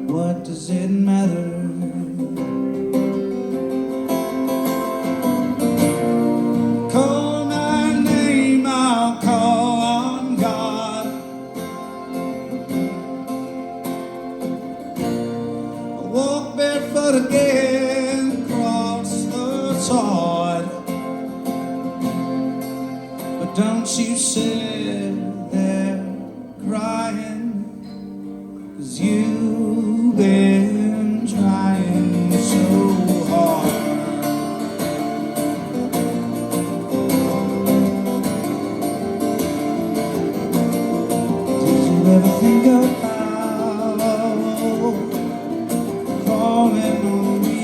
What does it matter? Call my name, I'll call on God. Walk barefoot again across the sod. But don't you sit there crying, 'cause you've been trying so hard. Did you ever think about calling on me?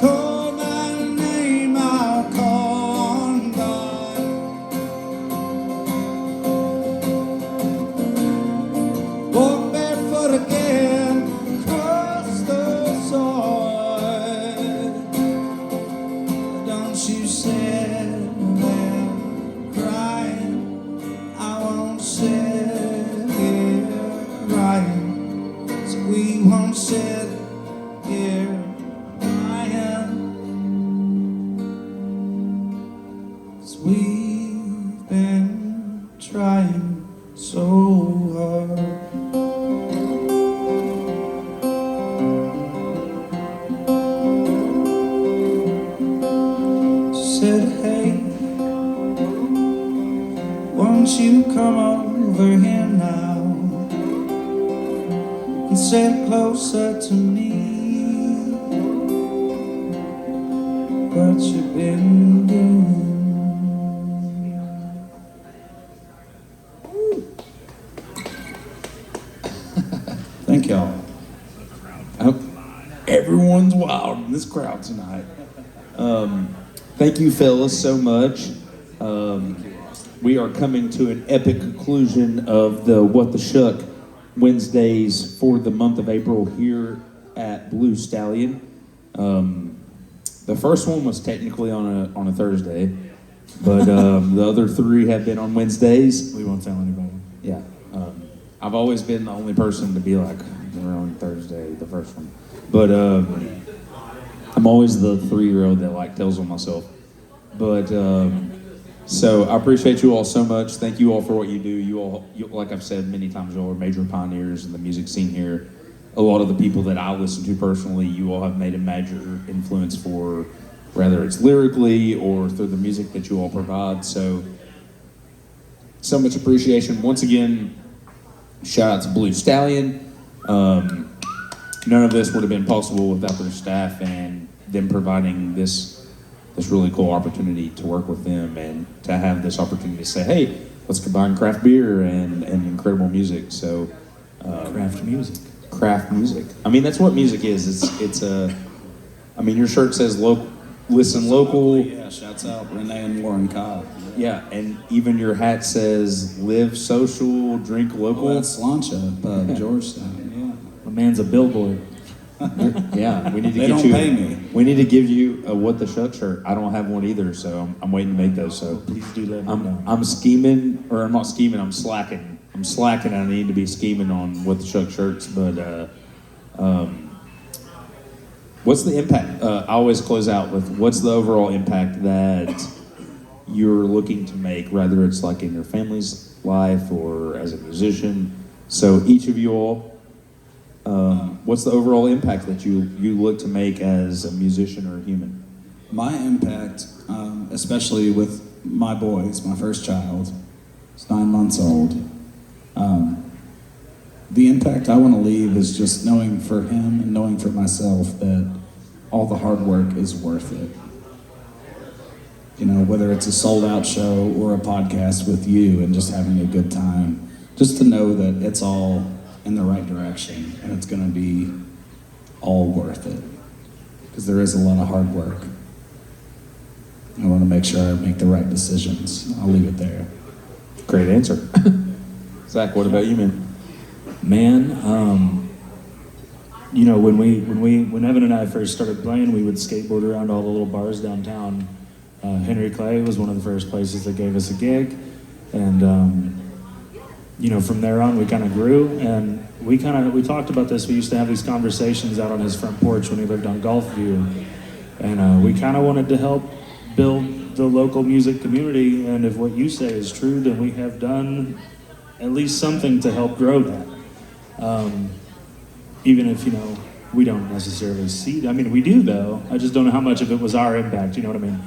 Call my name, I'll call on God. Walk barefoot again across the soil. Don't you sit there crying. I won't sit here crying. So we won't sit here crying. 'Cause we've been trying so hard. She said, hey, won't you come over here now and sit closer to me? What you been doing? Thank y'all. Everyone's wild in this crowd tonight. Thank you, fellas, so much. we are coming to an epic conclusion of the What the Shuck Wednesdays for the month of April here at Blue Stallion. The first one was technically on a Thursday, but the other three have been on Wednesdays. We won't tell anybody. Yeah. I've always been the only person to be like, they're on Thursday, the first one. But I'm always the 3-year-old that like tells on myself. But so I appreciate you all so much. Thank you all for what you do. You all, like I've said many times, you all are major pioneers in the music scene here. A lot of the people that I listen to personally, you all have made a major influence for, whether it's lyrically or through the music that you all provide. So much appreciation. Once again, shout out to Blue Stallion. None of this would have been possible without their staff and them providing this really cool opportunity to work with them and to have this opportunity to say, hey, let's combine craft beer and incredible music. So Craft music. Craft music. I mean, that's what music is. It's I mean, your shirt says listen local. Yeah, shouts out Renee and Lauren Cobb. Yeah, and even your hat says live social, drink local. Well, that's Slancha, Georgetown. Yeah. My man's a billboard. Yeah, we need to They get don't you. pay me. We need to give you a What the Shuck shirt. I don't have one either, so I'm waiting to make those. So Please do let me know. I'm scheming, or I'm not scheming. I'm slacking. I'm slacking. I need to be scheming on What the Shuck shirts. But what's the impact? I always close out with what's the overall impact that you're looking to make, whether it's like in your family's life or as a musician. So each of you all. What's the overall impact that you look to make as a musician or a human? My impact, especially with my boys, my first child, is 9 months old. The impact I want to leave is just knowing for him and knowing for myself that all the hard work is worth it. You know, whether it's a sold out show or a podcast with you and just having a good time, just to know that it's all in the right direction and it's going to be all worth it, because there is a lot of hard work. I want to make sure I make the right decisions. I'll leave it there. Great answer. Zach, what about you, man? Man, you know, when Evan and I first started playing, we would skateboard around all the little bars downtown. Henry Clay was one of the first places that gave us a gig, and you know, from there on, we kind of grew, and we talked about this. We used to have these conversations out on his front porch when he lived on Gulfview, and we kind of wanted to help build the local music community. And if what you say is true, then we have done at least something to help grow that. Even if, you know, we don't necessarily see it. I mean, we do though. I just don't know how much of it was our impact. You know what I mean?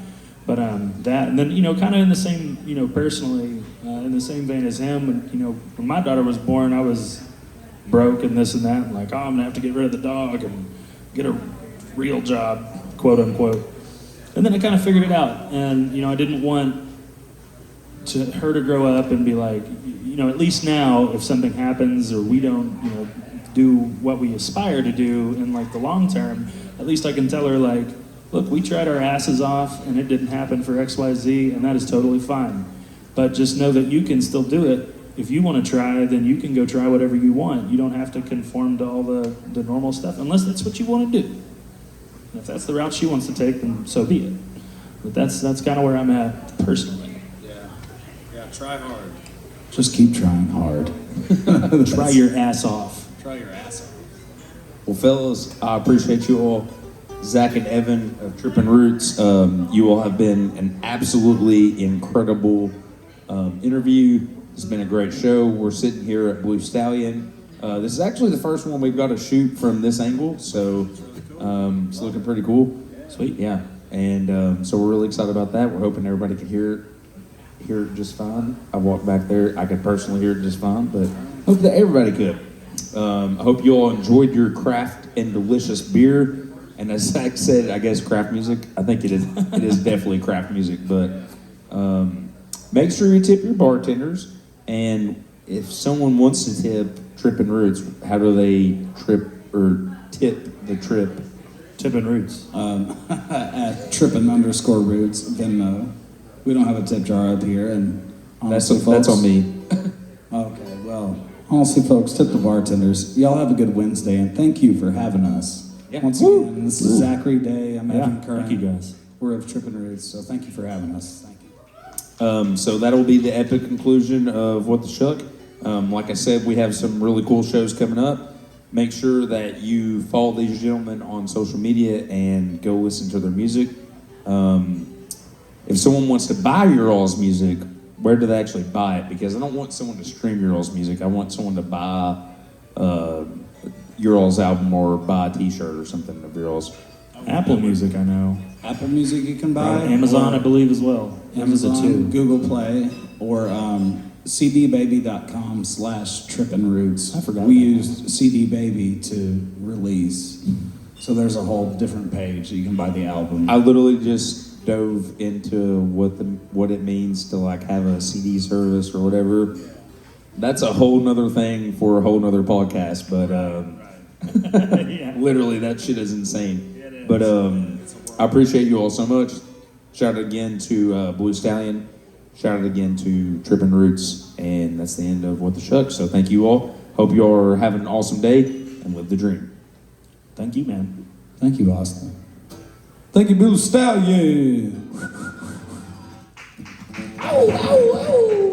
But that, and then, you know, kind of in the same, you know, personally, in the same vein as him, and, you know, when my daughter was born, I was broke and this and that, and like, oh, I'm gonna have to get rid of the dog and get a real job, quote unquote. And then I kind of figured it out, and, you know, I didn't want her to grow up and be like, you know, at least now, if something happens or we don't, you know, do what we aspire to do in like the long term, at least I can tell her like, look, we tried our asses off and it didn't happen for XYZ, and that is totally fine. But just know that you can still do it. If you want to try, then you can go try whatever you want. You don't have to conform to all the normal stuff unless that's what you want to do. And if that's the route she wants to take, then so be it. But that's kind of where I'm at personally. Yeah, try hard. Just keep trying hard. Try your ass off. Try your ass off. Well, fellas, I appreciate you all. Zach and Evan of Trippin Roots, you all have been an absolutely incredible interview. It's been a great show. We're sitting here at Blue Stallion. This is actually the first one we've got to shoot from this angle, so it's looking pretty cool. Sweet, yeah. And so we're really excited about that. We're hoping everybody can hear it just fine. I walked back there. I could personally hear it just fine, but hope that everybody could. I hope you all enjoyed your craft and delicious beer. And as Zach said, I guess craft music. I think it is. It is definitely craft music. But make sure you tip your bartenders. And if someone wants to tip Trippin Roots, how do they tip the trip? Trippin Roots. At Trippin_Roots Venmo. We don't have a tip jar up here, and That's Honestly, on folks. me. Okay, well, honestly, folks, tip the bartenders. Y'all have a good Wednesday, and thank you for having us. Yeah. Once again, this is Zachary Day. I'm Yeah, Evan Curran. thank you guys. We're of Trippin Roots, so thank you for having us. Thank you. So that'll be the epic conclusion of What the Shuck. Like I said, we have some really cool shows coming up. Make sure that you follow these gentlemen on social media and go listen to their music. If someone wants to buy your all's music, where do they actually buy it? Because I don't want someone to stream your all's music. I want someone to buy your all's album or buy a T-shirt or something of your all's. Apple Music, I know. Apple Music you can buy. Amazon, or I believe, as well. Those are the Amazon, two. Google Play, or cdbaby.com/Trippin Roots. I forgot We about used CD Baby to release. So there's a whole different page that you can buy the album. I literally just dove into what it means to like have a CD service or whatever. That's a whole nother thing for a whole nother podcast, but Yeah. literally that shit is insane. But I appreciate you all so much. Shout out again to Blue Stallion. Shout out again to Trippin Roots, and that's the end of What the Shuck. So thank you all. Hope you are having an awesome day and live the dream. Thank you, man. Thank you, Austin. Thank you, Blue Stallion. Ow, ow, ow.